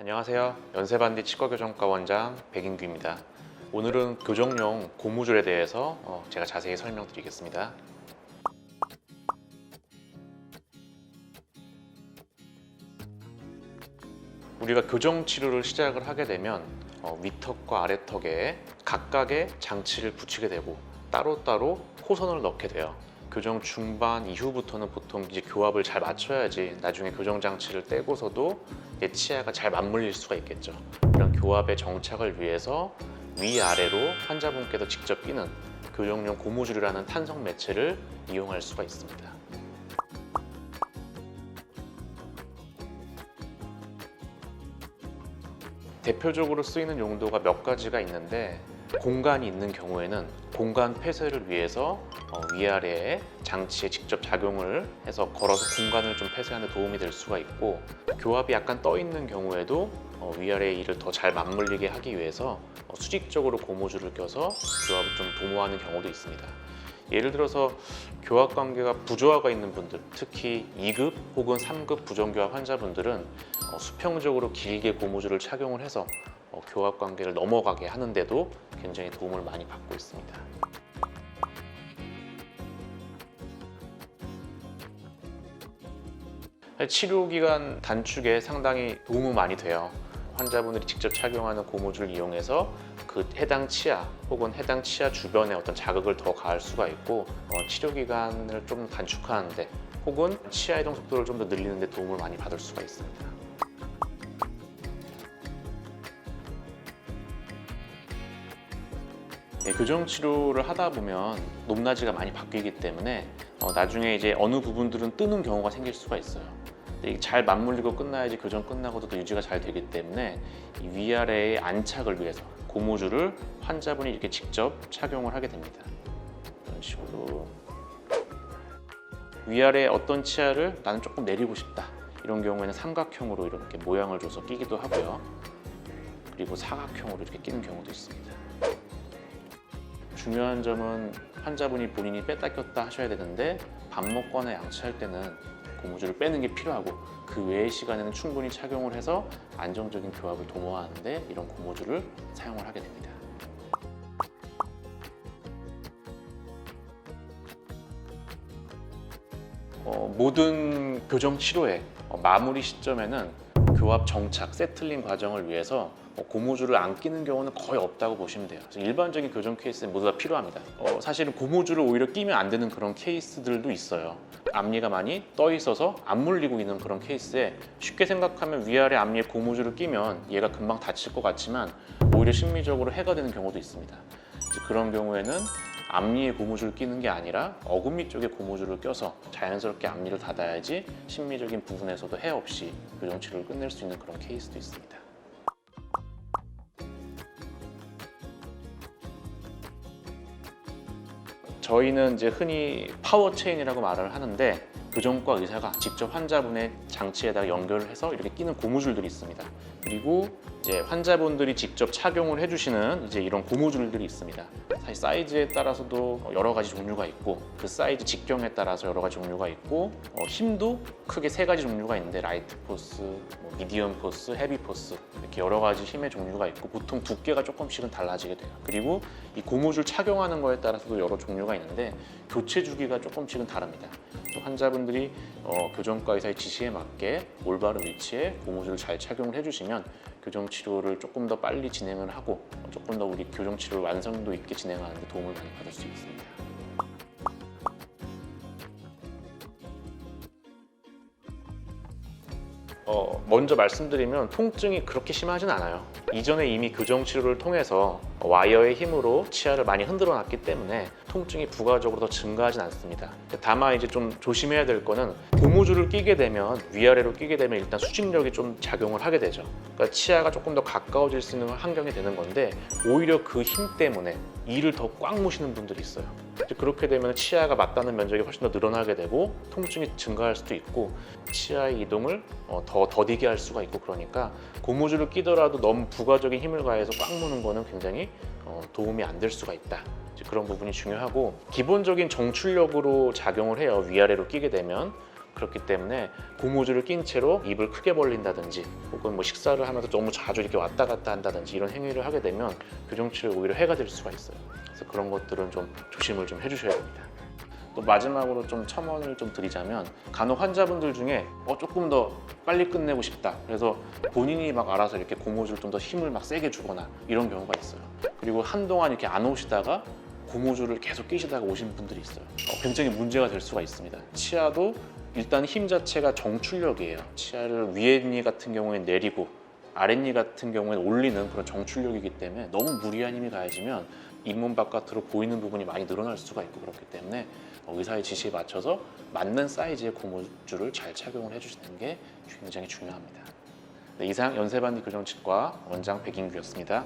안녕하세요. 연세반디 치과교정과 원장 백인규입니다. 오늘은 교정용 고무줄에 대해서 제가 자세히 설명드리겠습니다. 우리가 교정 치료를 시작을 하게 되면 윗턱과 아래턱에 각각의 장치를 붙이게 되고 따로따로 호선을 넣게 돼요. 교정 중반 이후부터는 보통 이제 교합을 잘 맞춰야지 나중에 교정 장치를 떼고서도 치아가 잘 맞물릴 수가 있겠죠. 이런 교합의 정착을 위해서 위아래로 환자분께서 직접 끼는 교정용 고무줄이라는 탄성 매체를 이용할 수가 있습니다. 대표적으로 쓰이는 용도가 몇 가지가 있는데, 공간이 있는 경우에는 공간 폐쇄를 위해서 위아래에 장치에 직접 작용을 해서 걸어서 공간을 좀 폐쇄하는 데 도움이 될 수가 있고, 교합이 약간 떠 있는 경우에도 위아래의 일을 더 잘 맞물리게 하기 위해서 수직적으로 고무줄을 껴서 교합을 좀 도모하는 경우도 있습니다. 예를 들어서 교합 관계가 부조화가 있는 분들, 특히 2급 혹은 3급 부정교합 환자분들은 수평적으로 길게 고무줄을 착용을 해서 교합 관계를 넘어가게 하는데도 굉장히 도움을 많이 받고 있습니다. 치료 기간 단축에 상당히 도움은 많이 돼요. 환자분들이 직접 착용하는 고무줄을 이용해서 그 해당 치아 혹은 해당 치아 주변에 어떤 자극을 더 가할 수가 있고, 치료 기간을 좀 단축하는데 혹은 치아 이동 속도를 좀 더 늘리는 데 도움을 많이 받을 수가 있습니다. 교정 치료를 하다 보면 높낮이가 많이 바뀌기 때문에 나중에 이제 어느 부분들은 뜨는 경우가 생길 수가 있어요. 이게 잘 맞물리고 끝나야지 교정 끝나고도 또 유지가 잘 되기 때문에 이 위아래의 안착을 위해서 고무줄을 환자분이 이렇게 직접 착용을 하게 됩니다. 이런 식으로 위아래 어떤 치아를 나는 조금 내리고 싶다, 이런 경우에는 삼각형으로 이렇게 모양을 줘서 끼기도 하고요. 그리고 사각형으로 이렇게 끼는 경우도 있습니다. 중요한 점은 환자분이 본인이 뺐다 꼈다 하셔야 되는데, 밥 먹거나 양치할 때는 고무줄을 빼는 게 필요하고, 그 외의 시간에는 충분히 착용을 해서 안정적인 교합을 도모하는데 이런 고무줄을 사용을 하게 됩니다. 모든 교정 치료의 마무리 시점에는 교합 정착, 세틀링 과정을 위해서 고무줄을 안 끼는 경우는 거의 없다고 보시면 돼요. 그래서 일반적인 교정 케이스는 모두 다 필요합니다. 사실은 고무줄을 오히려 끼면 안 되는 그런 케이스들도 있어요. 앞니가 많이 떠 있어서 안 물리고 있는 그런 케이스에 쉽게 생각하면 위아래 앞니에 고무줄을 끼면 얘가 금방 다칠 것 같지만 오히려 심리적으로 해가 되는 경우도 있습니다. 그런 경우에는 앞니에 고무줄을 끼는 게 아니라 어금니 쪽에 고무줄을 껴서 자연스럽게 앞니를 닫아야지 심리적인 부분에서도 해 없이 교정 치료를 끝낼 수 있는 그런 케이스도 있습니다. 저희는 이제 흔히 파워 체인이라고 말을 하는데, 교정과 의사가 직접 환자분의 장치에다가 연결을 해서 이렇게 끼는 고무줄들이 있습니다. 그리고 이제 환자분들이 직접 착용을 해주시는 이제 이런 고무줄들이 있습니다. 사실 사이즈에 따라서도 여러 가지 종류가 있고, 그 사이즈 직경에 따라서 여러 가지 종류가 있고, 힘도 크게 세 가지 종류가 있는데, 라이트 포스, 미디엄 포스, 헤비 포스, 이렇게 여러 가지 힘의 종류가 있고, 보통 두께가 조금씩은 달라지게 돼요. 그리고 이 고무줄 착용하는 거에 따라서도 여러 종류가 있는데 교체 주기가 조금씩은 다릅니다. 환자분들이 교정과 의사의 지시에 맞게 올바른 위치에 고무줄을 잘 착용을 해주시면 교정 치료를 조금 더 빨리 진행을 하고 조금 더 우리 교정 치료를 완성도 있게 진행하는 데 도움을 많이 받을 수 있습니다. 먼저 말씀드리면 통증이 그렇게 심하진 않아요. 이전에 이미 교정 치료를 통해서 와이어의 힘으로 치아를 많이 흔들어 놨기 때문에 통증이 부가적으로 더 증가하진 않습니다. 다만 이제 좀 조심해야 될 거는, 고무줄을 끼게 되면 위아래로 끼게 되면 일단 수직력이 좀 작용을 하게 되죠. 그러니까 치아가 조금 더 가까워질 수 있는 환경이 되는 건데, 오히려 그 힘 때문에 이를 더 꽉 무시는 분들이 있어요. 그렇게 되면 치아가 맞닿는 면적이 훨씬 더 늘어나게 되고 통증이 증가할 수도 있고 치아의 이동을 더 더디게 할 수가 있고, 그러니까 고무줄을 끼더라도 너무 부가적인 힘을 가해서 꽉 무는 거는 굉장히 도움이 안 될 수가 있다. 그런 부분이 중요하고, 기본적인 정출력으로 작용을 해요. 위아래로 끼게 되면 그렇기 때문에 고무줄을 낀 채로 입을 크게 벌린다든지 혹은 뭐 식사를 하면서 너무 자주 이렇게 왔다 갔다 한다든지 이런 행위를 하게 되면 교정치료에 오히려 해가 될 수가 있어요. 그래서 그런 것들은 좀 조심을 좀 해주셔야 됩니다. 또 마지막으로 좀 첨언을 좀 드리자면 간혹 환자분들 중에 조금 더 빨리 끝내고 싶다 그래서 본인이 막 알아서 이렇게 고무줄 좀 더 힘을 막 세게 주거나 이런 경우가 있어요. 그리고 한동안 이렇게 안 오시다가 고무줄을 계속 끼시다가 오신 분들이 있어요. 굉장히 문제가 될 수가 있습니다. 치아도 일단 힘 자체가 정출력이에요. 치아를 위에 같은 경우에 내리고 아랫니 같은 경우에는 올리는 그런 정출력이기 때문에 너무 무리한 힘이 가해지면 잇몸 바깥으로 보이는 부분이 많이 늘어날 수가 있고 그렇기 때문에 의사의 지시에 맞춰서 맞는 사이즈의 고무줄을 잘 착용을 해주시는 게 굉장히 중요합니다. 네, 이상 연세반디 교정치과 원장 백인규였습니다.